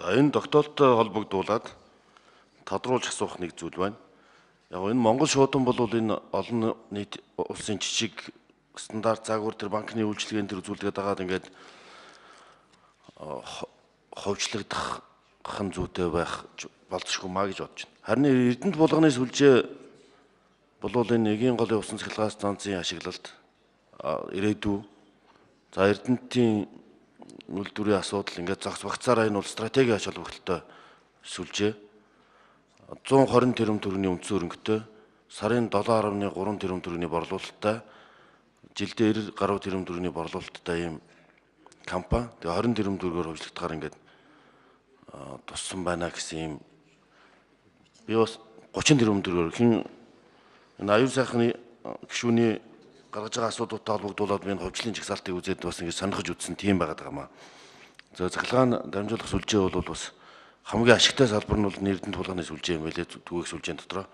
За энэ тогтоолттой холбогдуулаад тодруулж асуух нэг зүйл байна. Яг энэ Монгол шуудан бол энэ олон нийт улсын жижиг стандарт заагвар төр банкны үйлчилгээнд төр үзүүлгээд дагаад ингээд ховчлогдох зүйтэй байх болцшгүй маа гэж бодож байна. Харин Эрдэнэт булганы сүлжээ бол энэ эгийн голын усан цахилгаан станцын ашиглалт ирээдүй за Эрдэнэтийн үйлдвэрийн асуудал ингээд зогс багцаараа энэ бол стратеги ач холбогдолтой сүлжээ 120 тэрбум төгрөгийн үндсэн хөрөнгөтэй сарын 7.3 тэрбум төгрөгийн борлуулалттай жилдээ 90 гаруй тэрбум төгрөгийн борлуулалттай ийм компани тэгээ 20 тэрбум төгрөгөөр хөгжлөгдөхөөр ингээд туссан байна гэсэн ийм би бас 30 тэрбум төгрөгөөр хин энэ аюул сайхны гишүүний гаргаж байгаа асуудалтай холбогдуулаад би энэ хөгжлийн жагсаалтыг үзээд бас ингэ сонирхож үзсэн тийм байгаад байгаа маа. За цахилгаан дамжуулах сүлжээ бол бас хамгийн ашигтай салбар нь бол Эрдэнэт булганы сүлжээ юм байлээ түгээх сүлжээний дотроо.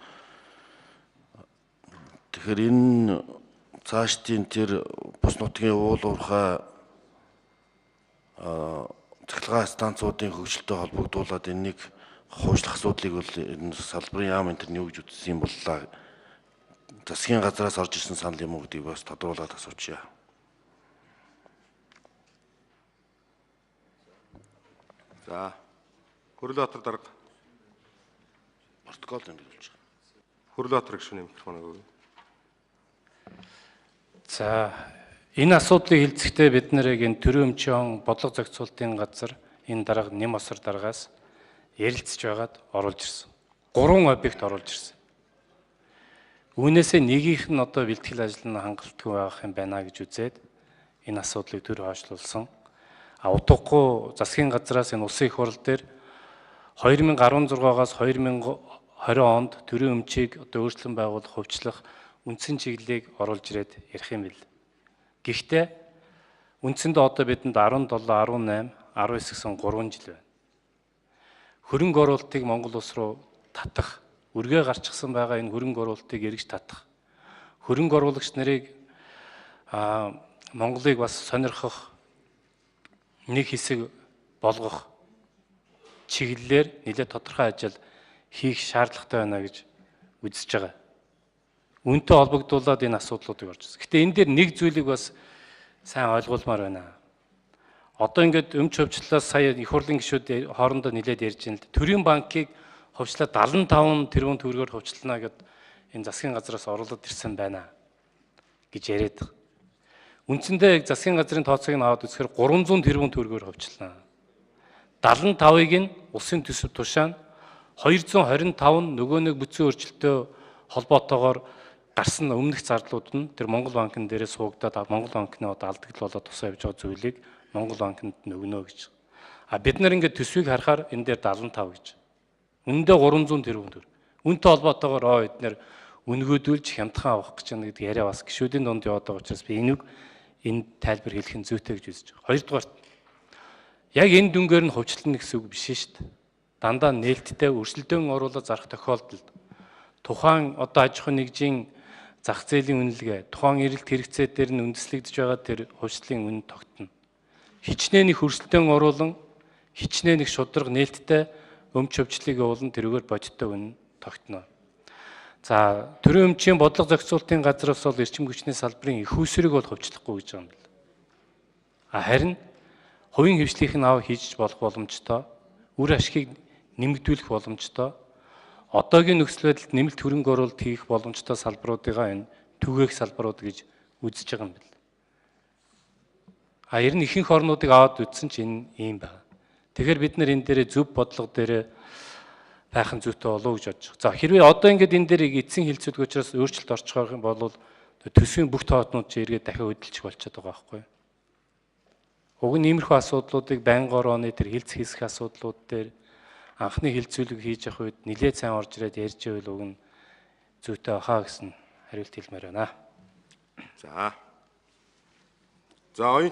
Тэгэхээр энэ цаашдын тэр бус нутгийн уул уурхай цахилгаан станцуудын хөгжилтэй холбогдуулаад энийг хуучлах асуудлыг бол энэ салбарын яам энэ төр юу гэж үзсэн юм боллаа. Засгийн газраас орж ирсэн санал юм уу гэдгийг бас тодруулаад асуучаа. За Хөрлөбаатар дарга. Протокол нэмэгдүүлж байгаа. Хөрлөбаатар гишүүний микрофоныг өгье. За энэ асуудлыг хэлцэхдээ бид нарыг энэ төрөөмчийн бодлого зохицуулалтын газар энэ дарга нэм осор даргаас ярилцж байгаад оруулж ирсэн. 3 объект оруулж ирсэн. Үүнээсээ нэгийнх нь одоо бэлтгэл ажил нь хангалтгүй байх юм байна гэж үзээд энэ асуудлыг төр хойшлуулсан. Утгагүй засгийн газраас энэ улсын их хурал дээр 2016-аас 2020 онд төрийн өмчийг одоо өөрчлөн байгуулах, хувьчлах үндсэн чиглэлийг оруулж ирээд ярих юм бил. Гэхдээ үндсэндээ одоо бидэнд 17, 18, 19 гэсэн 3 жил байна. Хөрөнгө оруулалтыг Монгол улс руу татах, үргээ гарчихсан байгаа энэ хөрөнгө оруулалтыг эргэж татах. Хөрөнгө оруулагч нарыг Монголыг бас сонирхох нэг хэсэг болгох чиглэлээр нэлээд тодорхой ажил хийх шаардлагатай байна гэж үзэж байгаа. Үүнтэй холбогдуулаад энэ асуудлуудыг орж ирсэн. Гэтэ энэ дээр нэг зүйлийг бас сайн ойлгуулмаар байна. Одоо ингээд өмч хөвчлөлөөс сая их хурлын гишүүд хоорондоо нэлээд ярьж байна л да. Төрийн банкыг хувьчлаад 75 тэрбум төгрөгөөр хувьчлана гэд энэ засгийн газраас оруулаад ирсэн байна гэж яриад байгаа. Үндсэндээ засгийн газрын тооцоог нь аваад үзэхээр 300 тэрбум төгрөгөөр хувьчлана. 75-ыг нь улсын төсөв тушаана 225 нь нөгөө нэг бүцэн өөрчлөлтөө холбоотойгоор гарсан өмнөх зардлууд нь тэр Монгол банкн дээрээ суугдаад Монгол банкны одоо алдагдал болоод тусаа явж байгаа зүйлийг Монгол банкнд нөгнө гэж. Бид нар ингээд төсвийг харахаар энэ дээр 75 гэж. Үндэ 300 тэрбум төгрөг. Үнтэй холбоотойгоор эдгээр үнгөөдүүлж хямдхан авах гэж байна гэдэг яриа бас гишүүдийн дунд яваад байгаа учраас би энэ тайлбар хэлэх нь зүйтэй гэж үзэж байгаа. Хоёрдугаар яг энэ дүнгээр нь хувьчлална гэсэн үг биш шүү дээ. Дандаа нээлттэй өрсөлдөөн оруулаад зарах тохиолдолд тухайн одоо аж ахуйн нэгжийн зах зээлийн үнэлгээ, тухайн эрэлт хэрэгцээ дээр нь үндэслэгдэж байгаа тэр хувьчлалын үн тогтно. Хичнээн их өрсөлдөөн оруулан хичнээн их шударга нээлттэй өмч хөвчлийг явуулан тэрүүгээр бодиттой үн тогтно. За төрийн өмчийн бодлого зохицуулалтын газраас бол эрчим хүчний салбарын их усрыг бол хувьчлахгүй гэж байгаа юм байна. Харин хувийн хвшлийнх нь ав хийж болох боломжтой, үр ашгийг нэмэгдүүлэх боломжтой, одоогийн нөхцөл байдалд нэмэлт хөрөнгө оруулалт хийх боломжтой салбаруудыгаа энэ түгээх салбарууд гэж үзэж байгаа юм байна. Ер нь ихэнх орнуудыг аваад үзсэн чинь энэ ийм байна. Тэгэхээр бид нар энэ дээрээ зөв бодлого дээрээ байх нь зүйтэй болов уу гэж бодож байгаа. За хэрвээ одоо ингээд энэ дээр эцсийн хилцүүлэх учраас өөрчлөлт орчих юм бол төсвийн бүх тоотнууд чи эргээд дахин хөдөлчих болчиход байгаа байхгүй юу? Уг нь иймэрхүү асуудлуудыг байнгын орооны тэр хилцэх хэсэх асуудлууд дээр анхны хилцүүлэг хийж явах үед нэлээд сайн орж ирээд ярьж байвал уг нь зүйтэй хаа гэсэн хариулт хэлмээр байна. За оюун